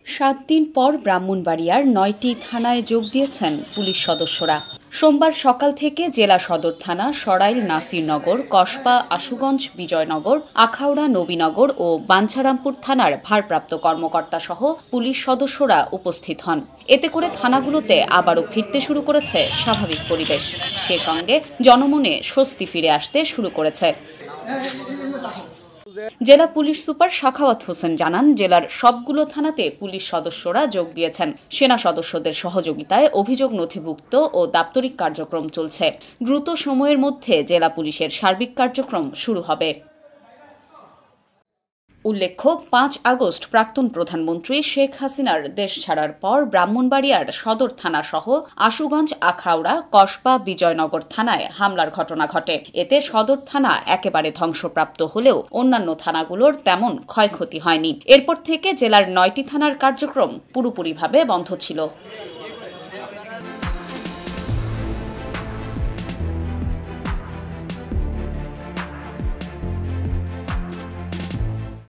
7 দিন পর ব্রাহ্মণবাড়িয়ার 9টি থানায় যোগ দিয়েছেন পুলিশ সদস্যরা। সোমবার সকাল থেকে জেলা সদর থানা, সরাইল, নাসিরনগর, কসবা, আশুগঞ্জ, বিজয়নগর, আখাউড়া, নবীনগর ও বাঞ্ছারামপুর থানার ভারপ্রাপ্ত কর্মকর্তা সহ পুলিশ সদস্যরা উপস্থিত হন। এতে করে থানাগুলোতে আবারও ফিরতে শুরু করেছে স্বাভাবিক পরিবেশ। সে সঙ্গে জনমনে স্বস্তি ফিরে আসতে শুরু করেছে। জেলা পুলিশ সুপার সাখাওয়াত হোসেন জানান, জেলার সবগুলো থানাতে পুলিশ সদস্যরা যোগ দিয়েছেন। সেনা সদস্যদের সহযোগিতায় অভিযোগ নথিভুক্ত ও দাপ্তরিক কার্যক্রম চলছে। দ্রুত সময়ের মধ্যে জেলা পুলিশের সার্বিক কার্যক্রম শুরু হবে। উল্লেখ্য, 5 আগস্ট প্রাক্তন প্রধানমন্ত্রী শেখ হাসিনার দেশ ছাড়ার পর ব্রাহ্মণবাড়িয়ার সদর থানা সহ আশুগঞ্জ, আখাউড়া, কসবা, বিজয়নগর থানায় হামলার ঘটনা ঘটে। এতে সদর থানা একেবারে ধ্বংসপ্রাপ্ত হলেও অন্যান্য থানাগুলোর তেমন ক্ষয়ক্ষতি হয়নি। এরপর থেকে জেলার 9টি থানার কার্যক্রম পুরোপুরিভাবে বন্ধ ছিল।